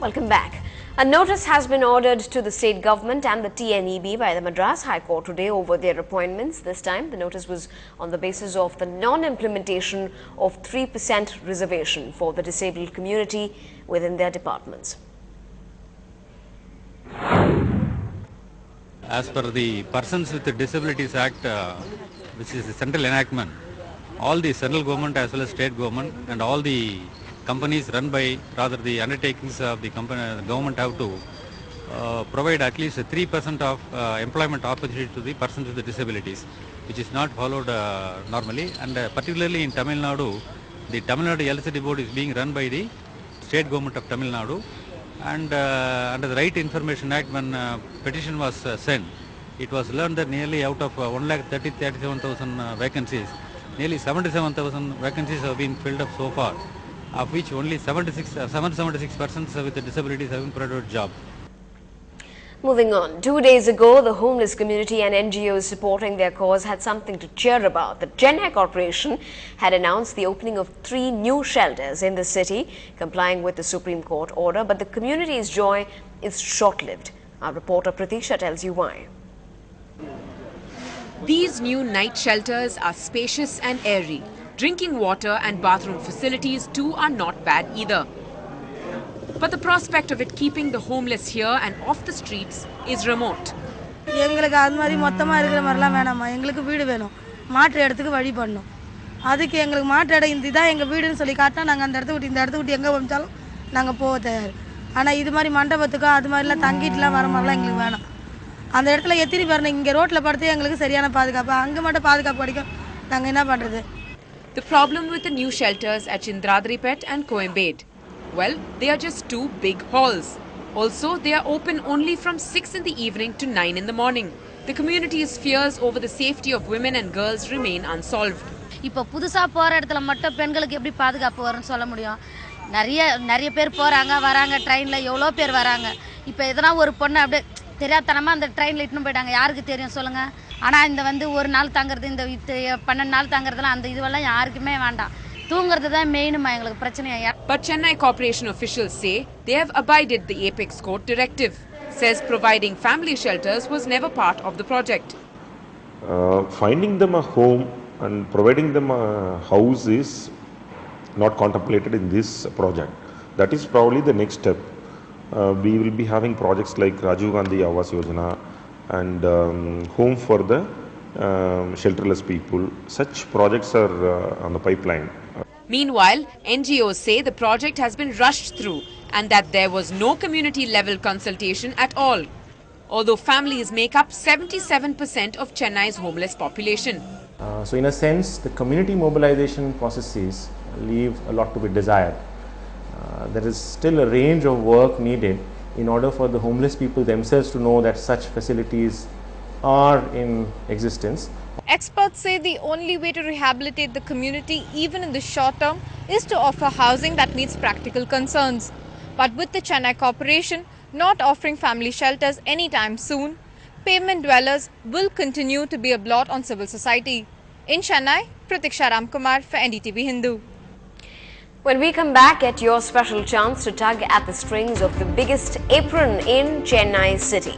Welcome back. A notice has been ordered to the state government and the TNEB by the Madras High Court today over their appointments. This time, the notice was on the basis of the non-implementation of 3% reservation for the disabled community within their departments. As per the Persons with Disabilities Act, which is the central enactment, all the central government as well as state government and all the companies run by, rather the undertakings of the government have to provide at least 3% of employment opportunity to the persons with disabilities, which is not followed normally, and particularly in Tamil Nadu, the Tamil Nadu LCD board is being run by the state government of Tamil Nadu, and under the Right Information Act, when petition was sent, it was learned that nearly out of 1,37,000 vacancies, nearly 77,000 vacancies have been filled up so far, of which only 76 persons with disabilities have been provided job. Moving on, 2 days ago, the homeless community and NGOs supporting their cause had something to cheer about. The Chennai Corporation had announced the opening of 3 new shelters in the city, complying with the Supreme Court order, but the community's joy is short-lived. Our reporter Pratisha tells you why. These new night shelters are spacious and airy. Drinking water and bathroom facilities too are not bad either. But the prospect of it keeping the homeless here and off the streets is remote. எங்களுக்கு அது மாதிரி மொத்தமா இருக்கிற மாதிரிலாம் வேணாமா, எங்களுக்கு வீடு வேணும், மாற்று இடத்துக்கு வழி பண்ணணும். அதுக்கு எங்களுக்கு மாற்று இடம் இதான் எங்க வீடுன்னு சொல்லி காட்டினா நாங்கள் அந்த இடத்த விட்டு இந்த இடத்த விட்டு எங்கே போச்சாலும் நாங்கள் போக தயார். ஆனால் இது மாதிரி மண்டபத்துக்கோ அது மாதிரிலாம் தங்கிட்டுலாம் வர மாதிரிலாம் எங்களுக்கு வேணாம். அந்த இடத்துல எத்தனை பேர் இங்கே ரோட்டில் படுத்து எங்களுக்கு சரியான பாதுகாப்பு, அங்கே மட்டும் பாதுகாப்பு கிடைக்கும், நாங்கள் என்ன பண்ணுறது? The problem with the new shelters at Chindradripet and Coimbatore? Well, they are just 2 big halls. Also, they are open only from 6 in the evening to 9 in the morning. The community's fears over the safety of women and girls remain unsolved. இப்போ புதுசா போற இடத்துல மட்டும் பெண்களுக்கு எப்படி பாதுகாப்பு வரும்னு சொல்ல முடியும்? நிறைய பேர் போறாங்க வராங்க, ட்ரெயின்ல எவ்வளோ பேர் வராங்க. இப்போ எதனா ஒரு பொண்ணு அப்படியே தெரியாதனமா அந்த ட்ரெயின்ல இட்டுன்னு போயிட்டாங்க, யாருக்கு தெரியும் சொல்லுங்க? ஆனா இந்த வந்து ஒரு நாள் தங்கறது, இந்த 12 நாள் தங்கறதெல்லாம் அந்த இதுவெல்லாம் யாருக்குமே வேண்டாம். தூங்குறது தான் மெயினுமா எங்களுக்கு பிரச்சனையா. But Chennai Corporation officials say they have abided the Apex Court directive. Says providing family shelters was never part of the project. Finding them a home and providing them a house is not contemplated in this project. That is probably the next step. We will be having projects like Rajiv Gandhi Awas Yojana and home for the shelterless people. Such projects are on the pipeline. Meanwhile, NGOs say the project has been rushed through and that there was no community level consultation at all, although families make up 77% of Chennai's homeless population. So in a sense, the community mobilization processes leave a lot to be desired. There is still a range of work needed in order for the homeless people themselves to know that such facilities are in existence. Experts say the only way to rehabilitate the community, even in the short term, is to offer housing that meets practical concerns. But with the Chennai Corporation not offering family shelters anytime soon, pavement dwellers will continue to be a blot on civil society. In Chennai, Pratiksha Ramkumar for NDTV Hindu. When we come back, get your special chance to tug at the strings of the biggest apron in Chennai city.